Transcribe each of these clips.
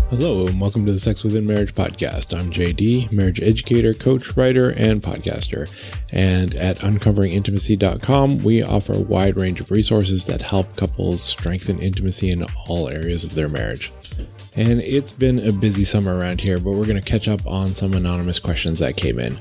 Hello, and welcome to the Sex Within Marriage podcast. I'm JD, marriage educator, coach, writer, and podcaster. And at uncoveringintimacy.com, we offer a wide range of resources that help couples strengthen intimacy in all areas of their marriage. And it's been a busy summer around here, but we're going to catch up on some anonymous questions that came in.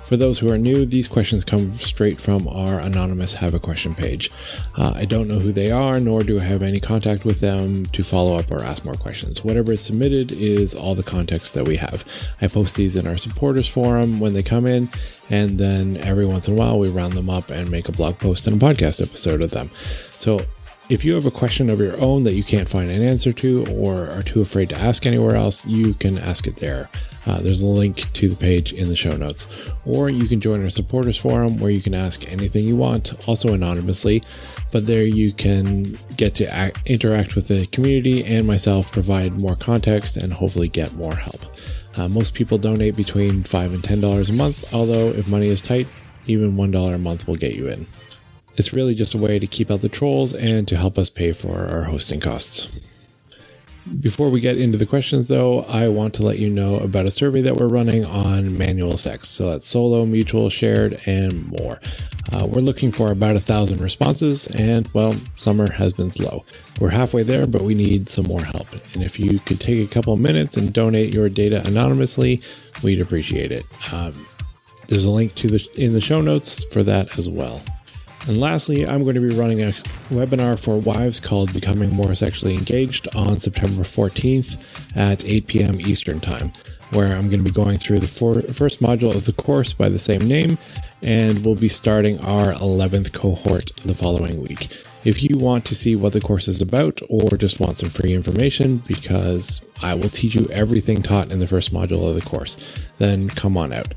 For those who are new, these questions come straight from our anonymous Have a Question page. I don't know who they are, nor do I have any contact with them to follow up or ask more questions. Whatever is submitted is all the context that we have. I post these in our supporters forum when they come in, and then every once in a while we round them up and make a blog post and a podcast episode of them. So if you have a question of your own that you can't find an answer to or are too afraid to ask anywhere else, you can ask it there. There's a link to the page in the show notes. Or you can join our supporters forum where you can ask anything you want, also anonymously. But there you can get to interact with the community and myself, provide more context, and hopefully get more help. Most people donate between $5 and $10 a month, although if money is tight, even $1 a month will get you in. It's really just a way to keep out the trolls and to help us pay for our hosting costs. Before we get into the questions, though, I want to let you know about a survey that we're running on manual sex. So that's solo, mutual, shared, and more. We're looking for about 1,000 responses, and, well, summer has been slow. We're halfway there, but we need some more help. And if you could take a couple of minutes and donate your data anonymously, we'd appreciate it. There's a link in the show notes for that as well. And lastly, I'm going to be running a webinar for wives called Becoming More Sexually Engaged on September 14th at 8 p.m. Eastern Time, where I'm going to be going through the first module of the course by the same name, and we'll be starting our 11th cohort the following week. If you want to see what the course is about or just want some free information, because I will teach you everything taught in the first module of the course, then come on out.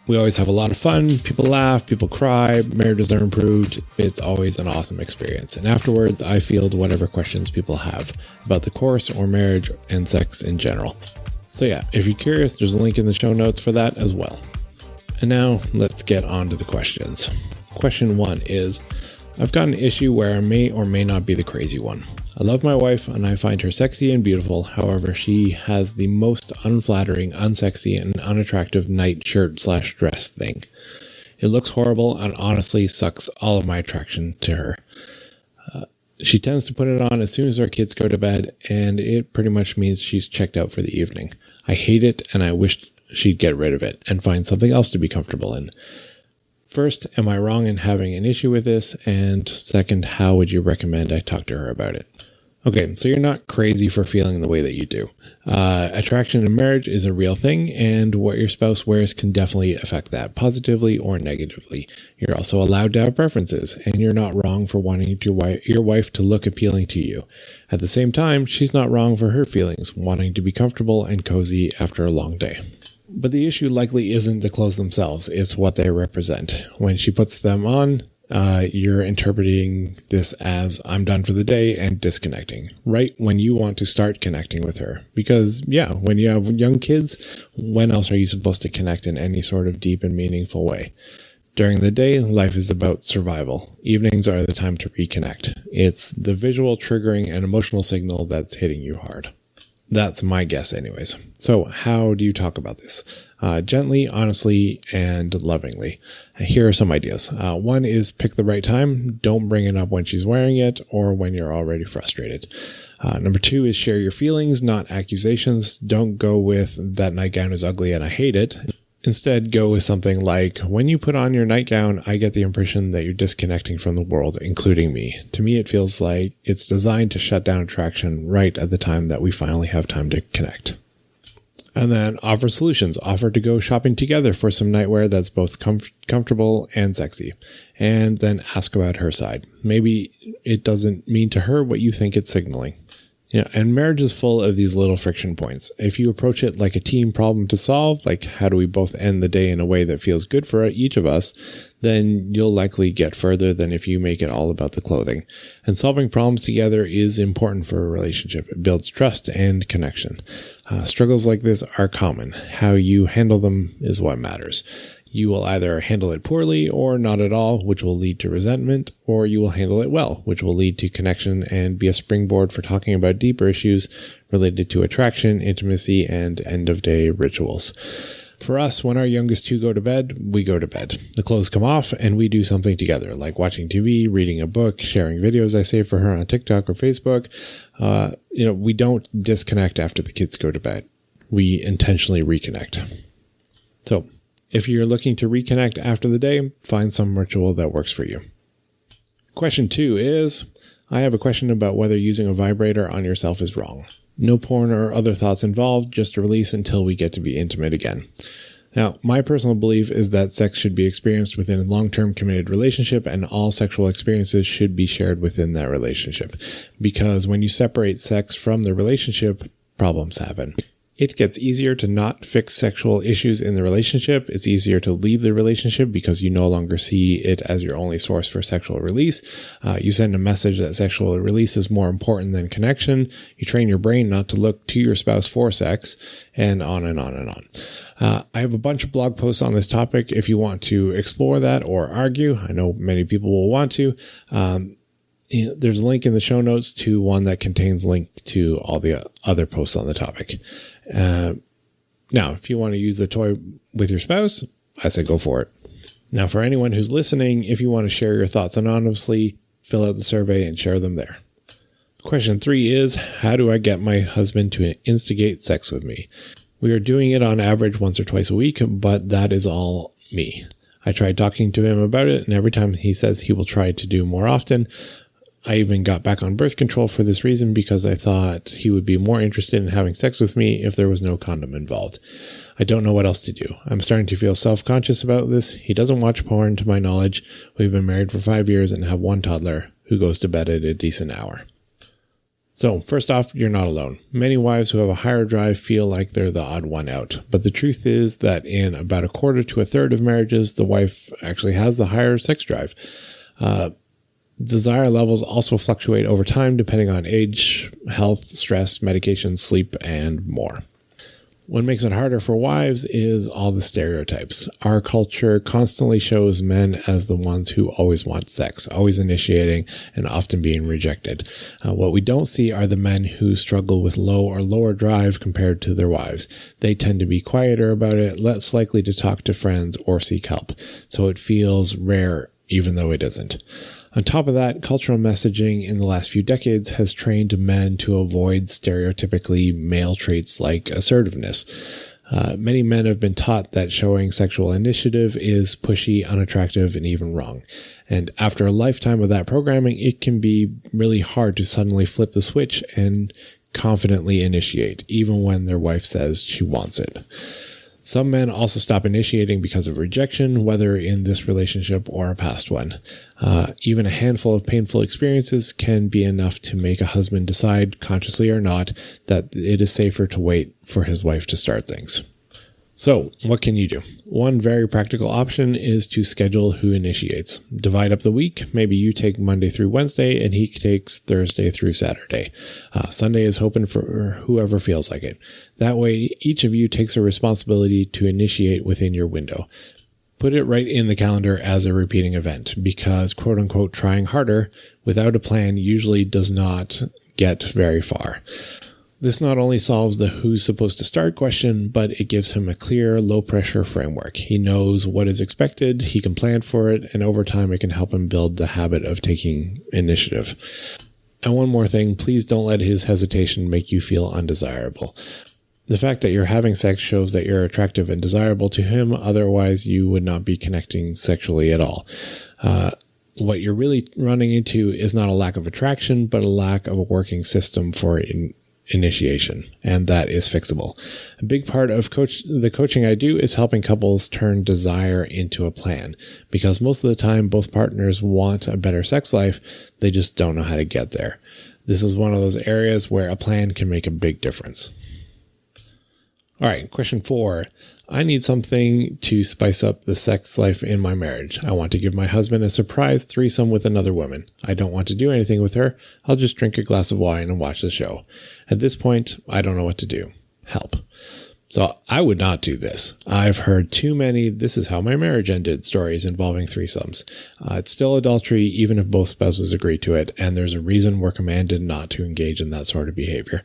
We always have a lot of fun. People laugh, people cry, marriages are improved. It's always an awesome experience. And afterwards, I field whatever questions people have about the course or marriage and sex in general. So yeah, if you're curious, there's a link in the show notes for that as well. And now let's get on to the questions. Question 1 is, I've got an issue where I may or may not be the crazy one. I love my wife and I find her sexy and beautiful. However, she has the most unflattering, unsexy, and unattractive nightshirt/dress thing. It looks horrible and honestly sucks all of my attraction to her. She tends to put it on as soon as our kids go to bed, and it pretty much means she's checked out for the evening. I hate it and I wish she'd get rid of it and find something else to be comfortable in. First, am I wrong in having an issue with this? And second, how would you recommend I talk to her about it? Okay, so you're not crazy for feeling the way that you do. Attraction in marriage is a real thing, and what your spouse wears can definitely affect that, positively or negatively. You're also allowed to have preferences, and you're not wrong for wanting your wife to look appealing to you. At the same time, she's not wrong for her feelings, wanting to be comfortable and cozy after a long day. But the issue likely isn't the clothes themselves, it's what they represent. When she puts them on, you're interpreting this as I'm done for the day and disconnecting, right when you want to start connecting with her. Because, yeah, when you have young kids, when else are you supposed to connect in any sort of deep and meaningful way? During the day, life is about survival. Evenings are the time to reconnect. It's the visual, triggering, and emotional signal that's hitting you hard. That's my guess anyways. So how do you talk about this? Gently, honestly, and lovingly. Here are some ideas. One is pick the right time. Don't bring it up when she's wearing it or when you're already frustrated. Number 2 is share your feelings, not accusations. Don't go with that nightgown is ugly and I hate it. Instead, go with something like, when you put on your nightgown, I get the impression that you're disconnecting from the world, including me. To me, it feels like it's designed to shut down attraction right at the time that we finally have time to connect. And then offer solutions. Offer to go shopping together for some nightwear that's both comfortable and sexy. And then ask about her side. Maybe it doesn't mean to her what you think it's signaling. And marriage is full of these little friction points. If you approach it like a team problem to solve, like how do we both end the day in a way that feels good for each of us, then you'll likely get further than if you make it all about the clothing. And solving problems together is important for a relationship. It builds trust and connection. Struggles like this are common. How you handle them is what matters. You will either handle it poorly or not at all, which will lead to resentment, or you will handle it well, which will lead to connection and be a springboard for talking about deeper issues related to attraction, intimacy, and end-of-day rituals. For us, when our youngest two go to bed, we go to bed. The clothes come off and we do something together, like watching TV, reading a book, sharing videos I save for her on TikTok or Facebook. We don't disconnect after the kids go to bed. We intentionally reconnect. So, if you're looking to reconnect after the day, find some ritual that works for you. Question 2 is, I have a question about whether using a vibrator on yourself is wrong. No porn or other thoughts involved, just a release until we get to be intimate again. Now, my personal belief is that sex should be experienced within a long-term committed relationship, and all sexual experiences should be shared within that relationship. Because when you separate sex from the relationship, problems happen. It gets easier to not fix sexual issues in the relationship. It's easier to leave the relationship because you no longer see it as your only source for sexual release. You send a message that sexual release is more important than connection. You train your brain not to look to your spouse for sex, and on and on and on. I have a bunch of blog posts on this topic if you want to explore that or argue. I know many people will want to. There's a link in the show notes to one that contains link to all the other posts on the topic. Now, if you want to use the toy with your spouse, I say go for it. Now, for anyone who's listening, if you want to share your thoughts anonymously, fill out the survey and share them there. Question 3 is, how do I get my husband to instigate sex with me? We are doing it on average once or twice a week, but that is all me. I tried talking to him about it, and every time he says he will try to do more often. I even got back on birth control for this reason because I thought he would be more interested in having sex with me if there was no condom involved. I don't know what else to do. I'm starting to feel self-conscious about this. He doesn't watch porn to my knowledge. We've been married for 5 years and have one toddler who goes to bed at a decent hour. So, first off, you're not alone. Many wives who have a higher drive feel like they're the odd one out. But the truth is that in about a quarter to a third of marriages, the wife actually has the higher sex drive. Desire levels also fluctuate over time depending on age, health, stress, medication, sleep, and more. What makes it harder for wives is all the stereotypes. Our culture constantly shows men as the ones who always want sex, always initiating, and often being rejected. What we don't see are the men who struggle with low or lower drive compared to their wives. They tend to be quieter about it, less likely to talk to friends or seek help. So it feels rare, even though it isn't. On top of that, cultural messaging in the last few decades has trained men to avoid stereotypically male traits like assertiveness. Many men have been taught that showing sexual initiative is pushy, unattractive, and even wrong. And after a lifetime of that programming, it can be really hard to suddenly flip the switch and confidently initiate, even when their wife says she wants it. Some men also stop initiating because of rejection, whether in this relationship or a past one. Even a handful of painful experiences can be enough to make a husband decide, consciously or not, that it is safer to wait for his wife to start things. So, what can you do? One very practical option is to schedule who initiates. Divide up the week. Maybe you take Monday through Wednesday and he takes Thursday through Saturday. Sunday is open for whoever feels like it. That way, each of you takes a responsibility to initiate within your window. Put it right in the calendar as a repeating event because, quote unquote, trying harder without a plan usually does not get very far. This not only solves the who's supposed to start question, but it gives him a clear, low-pressure framework. He knows what is expected, he can plan for it, and over time it can help him build the habit of taking initiative. And one more thing, please don't let his hesitation make you feel undesirable. The fact that you're having sex shows that you're attractive and desirable to him, otherwise you would not be connecting sexually at all. What you're really running into is not a lack of attraction, but a lack of a working system for initiation, and that is fixable. A big part of the coaching I do is helping couples turn desire into a plan, because most of the time both partners want a better sex life, they just don't know how to get there. This is one of those areas where a plan can make a big difference. All right, question 4. I need something to spice up the sex life in my marriage. I want to give my husband a surprise threesome with another woman. I don't want to do anything with her. I'll just drink a glass of wine and watch the show. At this point, I don't know what to do. Help. So I would not do this. I've heard too many "this is how my marriage ended" stories involving threesomes. It's still adultery even if both spouses agree to it, and there's a reason we're commanded not to engage in that sort of behavior.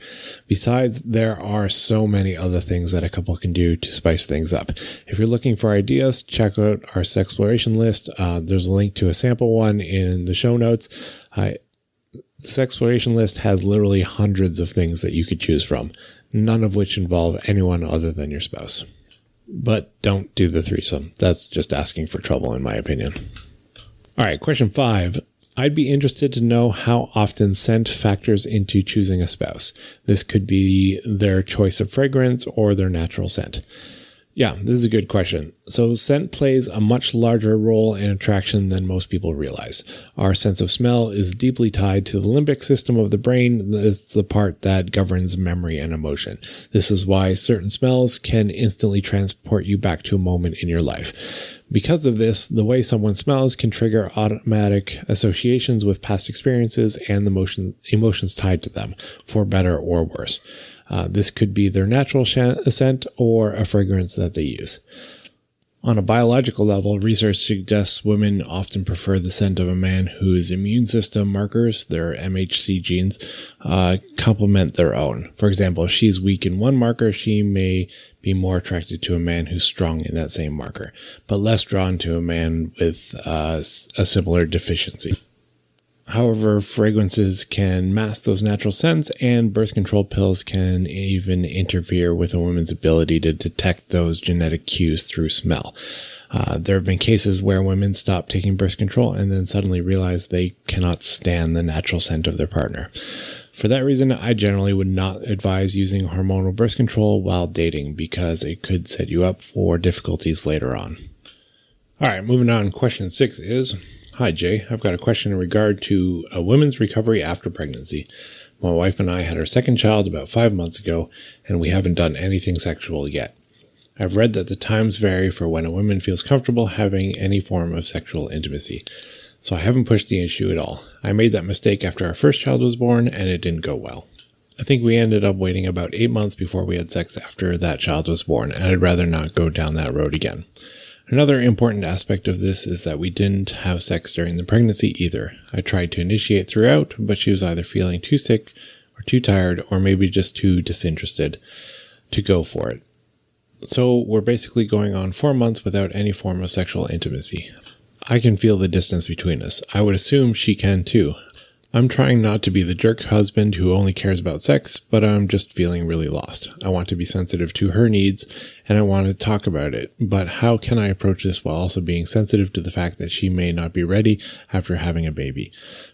Besides, there are so many other things that a couple can do to spice things up. If you're looking for ideas, check out our sexploration list. There's a link to a sample one in the show notes. The sexploration list has literally hundreds of things that you could choose from, none of which involve anyone other than your spouse. But don't do the threesome. That's just asking for trouble, in my opinion. All right, question 5. I'd be interested to know how often scent factors into choosing a spouse. This could be their choice of fragrance or their natural scent. Yeah, this is a good question. So scent plays a much larger role in attraction than most people realize. Our sense of smell is deeply tied to the limbic system of the brain. It's the part that governs memory and emotion. This is why certain smells can instantly transport you back to a moment in your life. Because of this, the way someone smells can trigger automatic associations with past experiences and the emotions tied to them, for better or worse. This could be their natural scent or a fragrance that they use. On a biological level, research suggests women often prefer the scent of a man whose immune system markers, their MHC genes, complement their own. For example, if she's weak in one marker, she may be more attracted to a man who's strong in that same marker, but less drawn to a man with a similar deficiency. However, fragrances can mask those natural scents, and birth control pills can even interfere with a woman's ability to detect those genetic cues through smell. There have been cases where women stop taking birth control and then suddenly realize they cannot stand the natural scent of their partner. For that reason, I generally would not advise using hormonal birth control while dating because it could set you up for difficulties later on. All right, moving on. Question 6 is... Hi, Jay. I've got a question in regard to a woman's recovery after pregnancy. My wife and I had our second child about 5 months ago, and we haven't done anything sexual yet. I've read that the times vary for when a woman feels comfortable having any form of sexual intimacy, so I haven't pushed the issue at all. I made that mistake after our first child was born, and it didn't go well. I think we ended up waiting about 8 months before we had sex after that child was born, and I'd rather not go down that road again. Another important aspect of this is that we didn't have sex during the pregnancy either. I tried to initiate throughout, but she was either feeling too sick or too tired or maybe just too disinterested to go for it. So we're basically going on 4 months without any form of sexual intimacy. I can feel the distance between us. I would assume she can too. I'm trying not to be the jerk husband who only cares about sex, but I'm just feeling really lost. I want to be sensitive to her needs, and I want to talk about it, but how can I approach this while also being sensitive to the fact that she may not be ready after having a baby?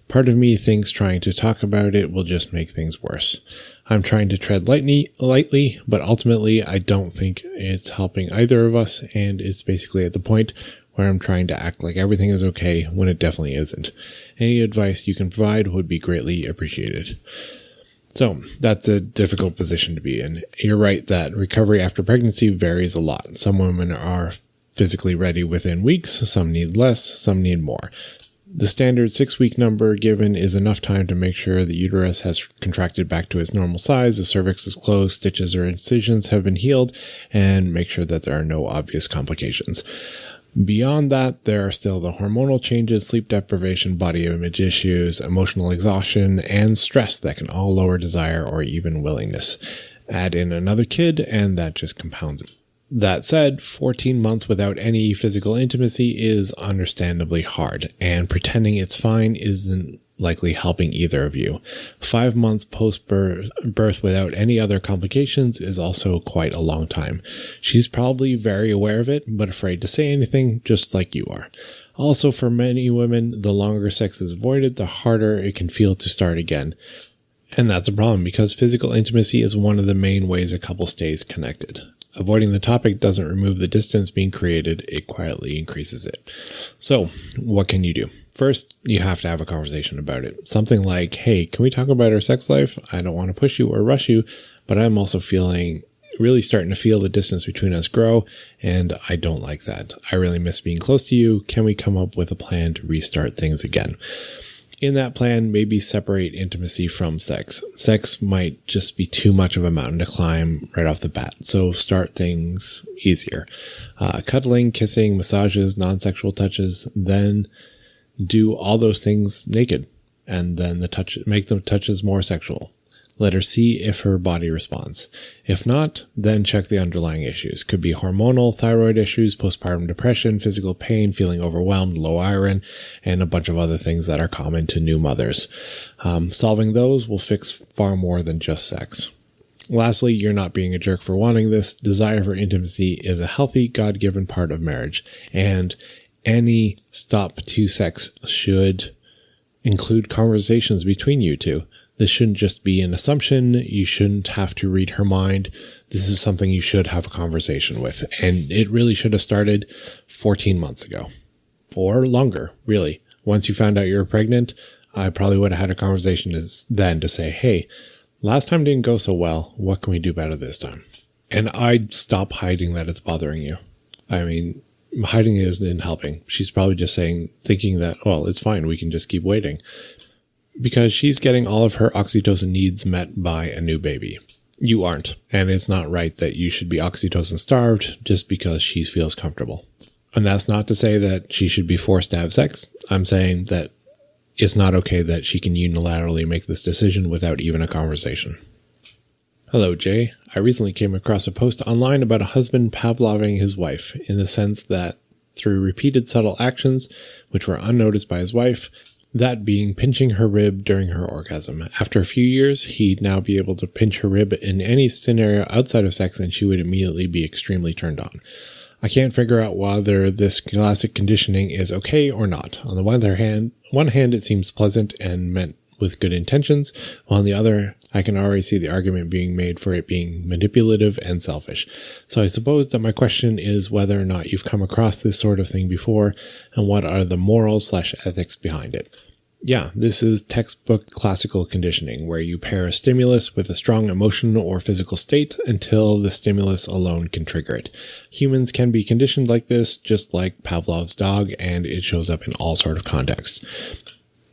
Part of me thinks trying to talk about it will just make things worse. I'm trying to tread lightly, but ultimately I don't think it's helping either of us, and it's basically at the point where I'm trying to act like everything is okay when it definitely isn't. Any advice you can provide would be greatly appreciated. So that's a difficult position to be in. You're right that recovery after pregnancy varies a lot. Some women are physically ready within weeks, some need less, some need more. The standard 6-week number given is enough time to make sure the uterus has contracted back to its normal size, the cervix is closed, stitches or incisions have been healed, and make sure that there are no obvious complications. Beyond that, there are still the hormonal changes, sleep deprivation, body image issues, emotional exhaustion, and stress that can all lower desire or even willingness. Add in another kid, and that just compounds it. That said, 14 months without any physical intimacy is understandably hard, and pretending it's fine isn't likely helping either of you. 5 months post-birth without any other complications is also quite a long time. She's probably very aware of it, but afraid to say anything, just like you are. Also, for many women, the longer sex is avoided, the harder it can feel to start again. And that's a problem because physical intimacy is one of the main ways a couple stays connected. Avoiding the topic doesn't remove the distance being created, it quietly increases it. So, what can you do? First, you have to have a conversation about it. Something like, hey, can we talk about our sex life? I don't want to push you or rush you, but I'm also really starting to feel the distance between us grow, and I don't like that. I really miss being close to you. Can we come up with a plan to restart things again? In that plan, maybe separate intimacy from sex. Sex might just be too much of a mountain to climb right off the bat, so start things easier. Cuddling, kissing, massages, non-sexual touches, then do all those things naked, and then make the touches more sexual. Let her see if her body responds. If not, then check the underlying issues. Could be hormonal, thyroid issues, postpartum depression, physical pain, feeling overwhelmed, low iron, and a bunch of other things that are common to new mothers. Solving those will fix far more than just sex. Lastly, you're not being a jerk for wanting this. Desire for intimacy is a healthy, God-given part of marriage, and any stop to sex should include conversations between you two. This shouldn't just be an assumption. You shouldn't have to read her mind. This is something you should have a conversation with. And it really should have started 14 months ago. Or longer, really. Once you found out you were pregnant, I probably would have had a conversation then to say, hey, last time didn't go so well. What can we do better this time? And I'd stop hiding that it's bothering you. I mean, hiding it isn't helping. She's probably just thinking that, well, it's fine. We can just keep waiting. Because she's getting all of her oxytocin needs met by a new baby. You aren't. And it's not right that you should be oxytocin starved just because she feels comfortable. And that's not to say that she should be forced to have sex. I'm saying that it's not okay that she can unilaterally make this decision without even a conversation. Hello, Jay. I recently came across a post online about a husband Pavloving his wife in the sense that through repeated subtle actions, which were unnoticed by his wife, that being pinching her rib during her orgasm. After a few years, he'd now be able to pinch her rib in any scenario outside of sex and she would immediately be extremely turned on. I can't figure out whether this classic conditioning is okay or not. On the one hand, it seems pleasant and meant with good intentions, while on the other, I can already see the argument being made for it being manipulative and selfish. So I suppose that my question is whether or not you've come across this sort of thing before, and what are the morals/ethics behind it. Yeah, this is textbook classical conditioning, where you pair a stimulus with a strong emotional or physical state until the stimulus alone can trigger it. Humans can be conditioned like this, just like Pavlov's dog, and it shows up in all sorts of contexts.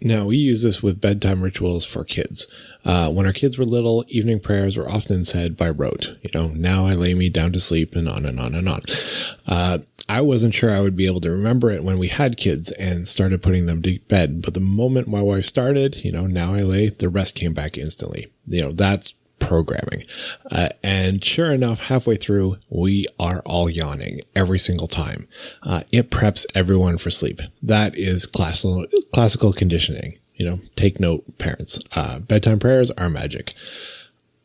Now, we use this with bedtime rituals for kids. When our kids were little, evening prayers were often said by rote. Now I lay me down to sleep, and on and on and on. I wasn't sure I would be able to remember it when we had kids and started putting them to bed. But the moment my wife started, now I lay, the rest came back instantly. That's programming. And sure enough, halfway through, we are all yawning every single time. It preps everyone for sleep. That is classical conditioning. Take note, parents. Bedtime prayers are magic.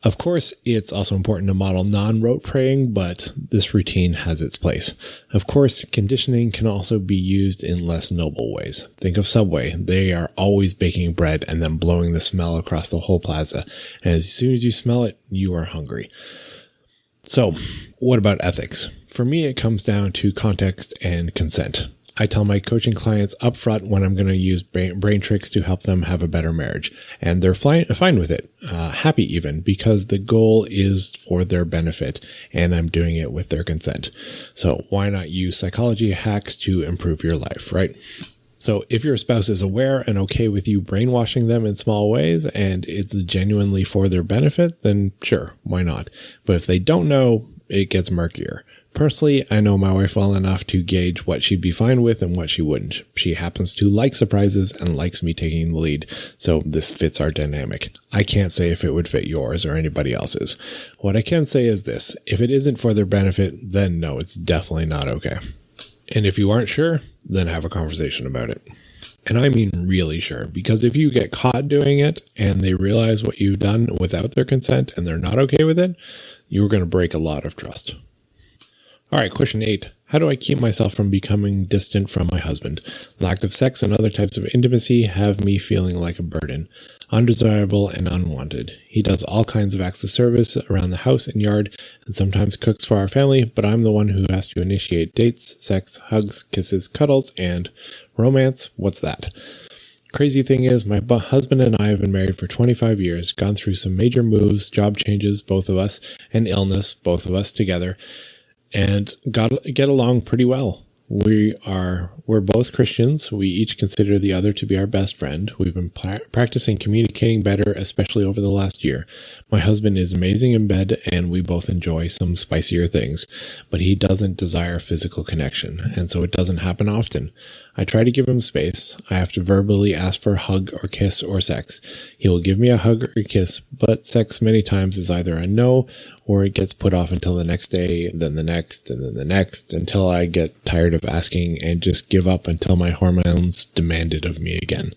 Of course, it's also important to model non-rote praying, but this routine has its place. Of course, conditioning can also be used in less noble ways. Think of Subway. They are always baking bread and then blowing the smell across the whole plaza. And as soon as you smell it, you are hungry. So, what about ethics? For me, it comes down to context and consent. I tell my coaching clients up front when I'm going to use brain tricks to help them have a better marriage. And they're fine with it, happy even, because the goal is for their benefit and I'm doing it with their consent. So why not use psychology hacks to improve your life, right? So if your spouse is aware and okay with you brainwashing them in small ways and it's genuinely for their benefit, then sure, why not? But if they don't know, it gets murkier. Personally, I know my wife well enough to gauge what she'd be fine with and what she wouldn't. She happens to like surprises and likes me taking the lead, so this fits our dynamic. I can't say if it would fit yours or anybody else's. What I can say is this: if it isn't for their benefit, then no, it's definitely not okay. And if you aren't sure, then have a conversation about it. And I mean really sure, because if you get caught doing it and they realize what you've done without their consent and they're not okay with it, you're going to break a lot of trust. All right, question 8. How do I keep myself from becoming distant from my husband? Lack of sex and other types of intimacy have me feeling like a burden, undesirable and unwanted. He does all kinds of acts of service around the house and yard and sometimes cooks for our family, but I'm the one who has to initiate dates, sex, hugs, kisses, cuddles, and romance. What's that? Crazy thing is, my husband and I have been married for 25 years, gone through some major moves, job changes, both of us, and illness, both of us together, and get along pretty well. We're both Christians. We each consider the other to be our best friend. We've been practicing communicating better, especially over the last year. My husband is amazing in bed, and we both enjoy some spicier things, but he doesn't desire physical connection, and so it doesn't happen often. I try to give him space. I have to verbally ask for a hug or kiss or sex. He will give me a hug or a kiss, but sex many times is either a no, or it gets put off until the next day, then the next, and then the next, until I get tired of asking and just give up until my hormones demand it of me again.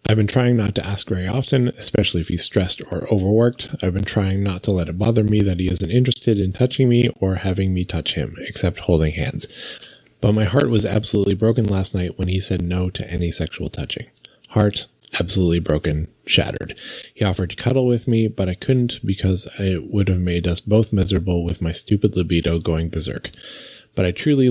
I've been trying not to ask very often, especially if he's stressed or overworked. I've been trying not to let it bother me that he isn't interested in touching me or having me touch him, except holding hands. But my heart was absolutely broken last night when he said no to any sexual touching. Heart absolutely broken, shattered. He offered to cuddle with me, but I couldn't because it would have made us both miserable with my stupid libido going berserk. But I truly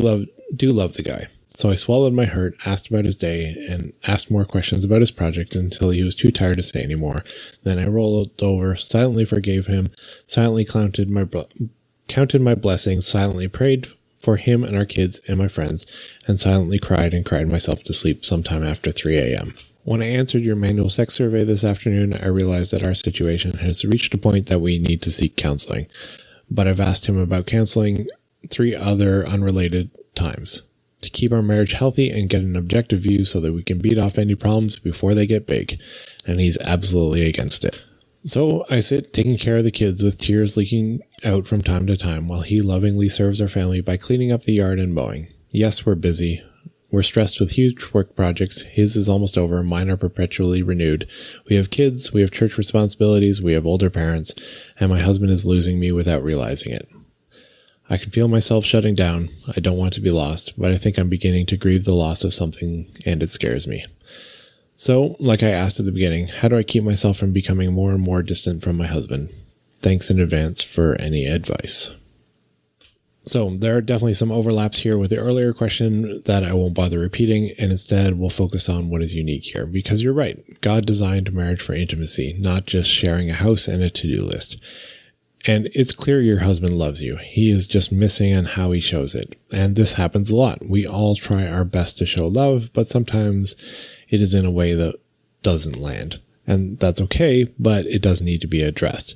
do love the guy. So I swallowed my hurt, asked about his day, and asked more questions about his project until he was too tired to say anymore. Then I rolled over, silently forgave him, silently counted my blessings, silently prayed for him and our kids and my friends, and silently cried myself to sleep sometime after 3 a.m. When I answered your manual sex survey this afternoon, I realized that our situation has reached a point that we need to seek counseling. But I've asked him about counseling 3 other unrelated times, to keep our marriage healthy and get an objective view so that we can beat off any problems before they get big, and he's absolutely against it. So I sit taking care of the kids with tears leaking out from time to time while he lovingly serves our family by cleaning up the yard and mowing. Yes, we're busy. We're stressed with huge work projects. His is almost over. Mine are perpetually renewed. We have kids, we have church responsibilities, we have older parents, and my husband is losing me without realizing it. I can feel myself shutting down. I don't want to be lost, but I think I'm beginning to grieve the loss of something, and it scares me. So, like I asked at the beginning, how do I keep myself from becoming more and more distant from my husband? Thanks in advance for any advice. So, there are definitely some overlaps here with the earlier question that I won't bother repeating, and instead we'll focus on what is unique here. Because you're right, God designed marriage for intimacy, not just sharing a house and a to-do list. And it's clear your husband loves you. He is just missing on how he shows it. And this happens a lot. We all try our best to show love, but sometimes it is in a way that doesn't land. And that's okay, but it does need to be addressed.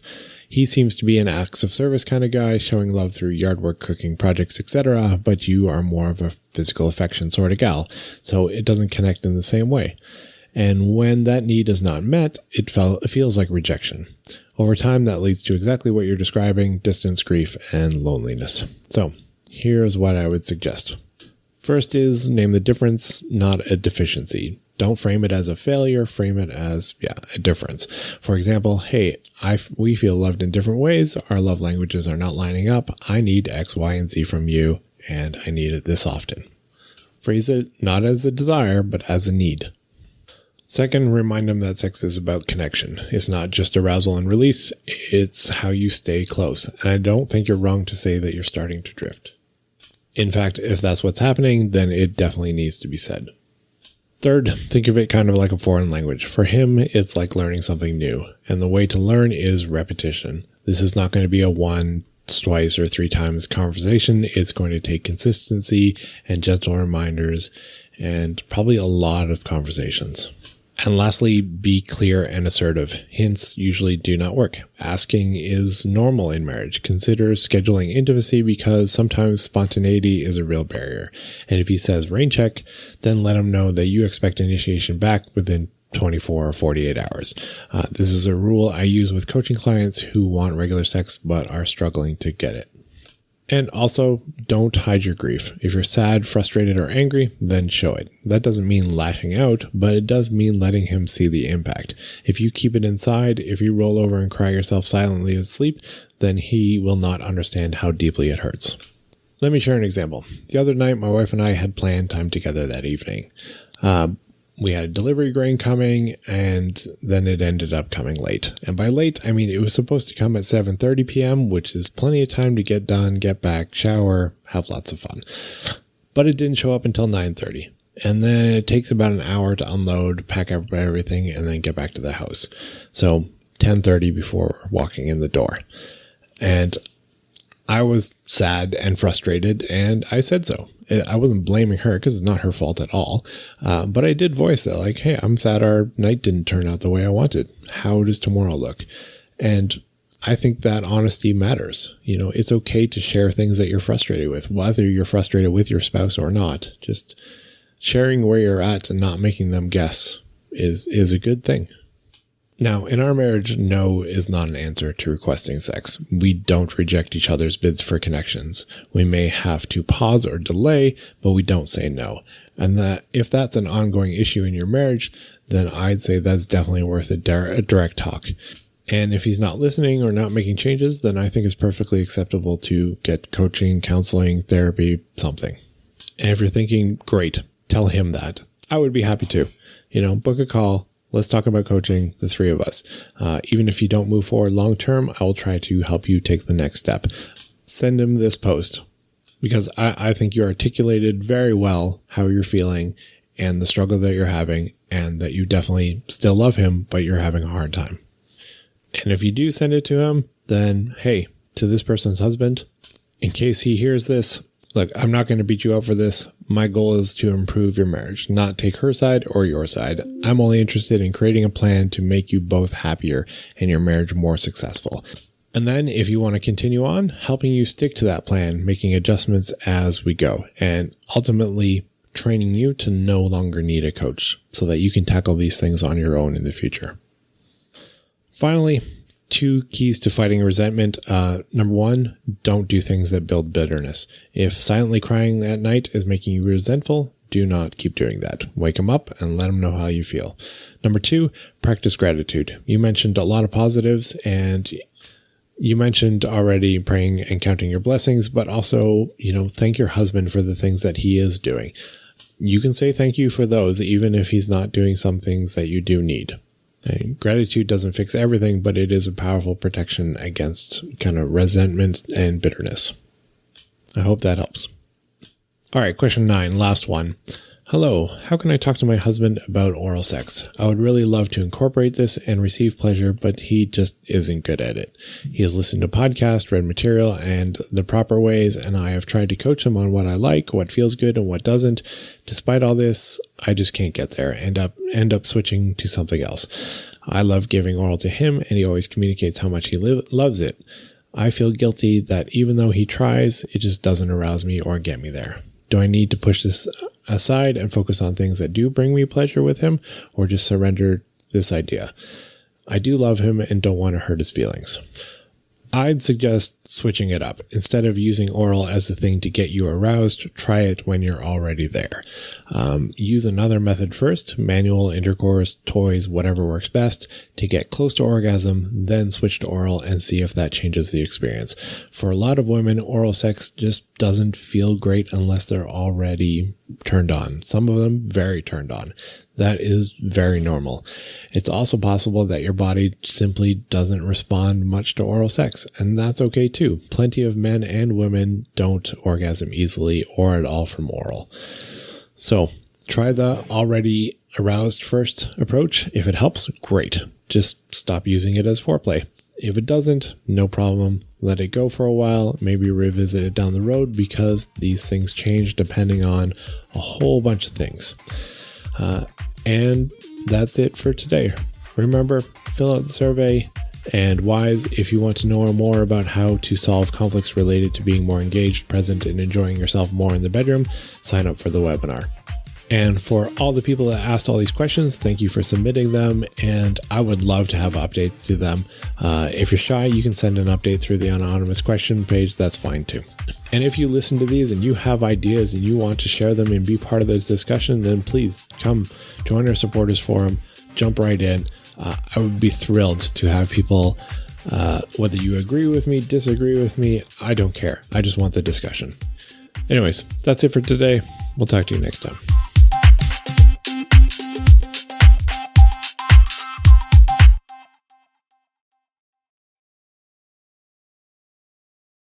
He seems to be an acts of service kind of guy, showing love through yard work, cooking projects, etc., but you are more of a physical affection sort of gal, so it doesn't connect in the same way. And when that need is not met, it feels like rejection. Over time, that leads to exactly what you're describing: distance, grief, and loneliness. So here's what I would suggest. First is name the difference, not a deficiency. Don't frame it as a failure, frame it as, a difference. For example, hey, we feel loved in different ways. Our love languages are not lining up. I need X, Y, and Z from you, and I need it this often. Phrase it not as a desire, but as a need. Second, remind them that sex is about connection. It's not just arousal and release, it's how you stay close. And I don't think you're wrong to say that you're starting to drift. In fact, if that's what's happening, then it definitely needs to be said. Third, think of it kind of like a foreign language. For him, it's like learning something new. And the way to learn is repetition. This is not going to be a once, twice, or 3 times conversation. It's going to take consistency and gentle reminders and probably a lot of conversations. And lastly, be clear and assertive. Hints usually do not work. Asking is normal in marriage. Consider scheduling intimacy because sometimes spontaneity is a real barrier. And if he says rain check, then let him know that you expect initiation back within 24 or 48 hours. This is a rule I use with coaching clients who want regular sex but are struggling to get it. And also, don't hide your grief. If you're sad, frustrated, or angry, then show it. That doesn't mean lashing out, but it does mean letting him see the impact. If you keep it inside, if you roll over and cry yourself silently asleep, then he will not understand how deeply it hurts. Let me share an example. The other night, my wife and I had planned time together that evening. We had a delivery grain coming, and then it ended up coming late. And by late, I mean it was supposed to come at 7:30 p.m., which is plenty of time to get done, get back, shower, have lots of fun. But it didn't show up until 9:30. And then it takes about an hour to unload, pack up everything, and then get back to the house. So 10:30 before walking in the door. And I was sad and frustrated, and I said so. I wasn't blaming her because it's not her fault at all. But I did voice that, like, hey, I'm sad our night didn't turn out the way I wanted. How does tomorrow look? And I think that honesty matters. It's okay to share things that you're frustrated with, whether you're frustrated with your spouse or not. Just sharing where you're at and not making them guess is a good thing. Now, in our marriage, no is not an answer to requesting sex. We don't reject each other's bids for connections. We may have to pause or delay, but we don't say no. And that if that's an ongoing issue in your marriage, then I'd say that's definitely worth a direct talk. And if he's not listening or not making changes, then I think it's perfectly acceptable to get coaching, counseling, therapy, something. And if you're thinking, great, tell him that. I would be happy to. Book a call. Let's talk about coaching, the three of us. Even if you don't move forward long term, I will try to help you take the next step. Send him this post because I think you articulated very well how you're feeling and the struggle that you're having, and that you definitely still love him, but you're having a hard time. And if you do send it to him, then hey, to this person's husband, in case he hears this, look, I'm not going to beat you up for this. My goal is to improve your marriage, not take her side or your side. I'm only interested in creating a plan to make you both happier and your marriage more successful. And then if you want to continue on, helping you stick to that plan, making adjustments as we go, and ultimately training you to no longer need a coach so that you can tackle these things on your own in the future. Finally, 2 keys to fighting resentment. Number 1, don't do things that build bitterness. If silently crying at night is making you resentful, do not keep doing that. Wake him up and let him know how you feel. Number 2, practice gratitude. You mentioned a lot of positives, and you mentioned already praying and counting your blessings, but also, thank your husband for the things that he is doing. You can say thank you for those, even if he's not doing some things that you do need. And gratitude doesn't fix everything, but it is a powerful protection against kind of resentment and bitterness. I hope that helps. All right, question 9, last one. Hello, how can I talk to my husband about oral sex? I would really love to incorporate this and receive pleasure, but he just isn't good at it. He has listened to podcasts, read material, and the proper ways, and I have tried to coach him on what I like, what feels good, and what doesn't. Despite all this, I just can't get there. End up switching to something else. I love giving oral to him, and he always communicates how much he loves it. I feel guilty that even though he tries, it just doesn't arouse me or get me there. Do I need to push this aside and focus on things that do bring me pleasure with him, or just surrender this idea? I do love him and don't want to hurt his feelings. I'd suggest switching it up. Instead of using oral as the thing to get you aroused, try it when you're already there. Use another method first, manual, intercourse, toys, whatever works best, to get close to orgasm, then switch to oral and see if that changes the experience. For a lot of women, oral sex just doesn't feel great unless they're already turned on. Some of them very turned on. That is very normal. It's also possible that your body simply doesn't respond much to oral sex, and that's okay too. Plenty of men and women don't orgasm easily or at all from oral. So try the already aroused first approach. If it helps, great. Just stop using it as foreplay. If it doesn't, no problem. Let it go for a while, maybe revisit it down the road, because these things change depending on a whole bunch of things. And that's it for today. Remember, fill out the survey. And WISE, if you want to know more about how to solve conflicts related to being more engaged, present, and enjoying yourself more in the bedroom, sign up for the webinar. And for all the people that asked all these questions, thank you for submitting them. And I would love to have updates to them. If you're shy, you can send an update through the anonymous question page. That's fine too. And if you listen to these and you have ideas and you want to share them and be part of this discussion, then please come join our supporters forum, jump right in. I would be thrilled to have people, whether you agree with me, disagree with me, I don't care. I just want the discussion. Anyways, that's it for today. We'll talk to you next time.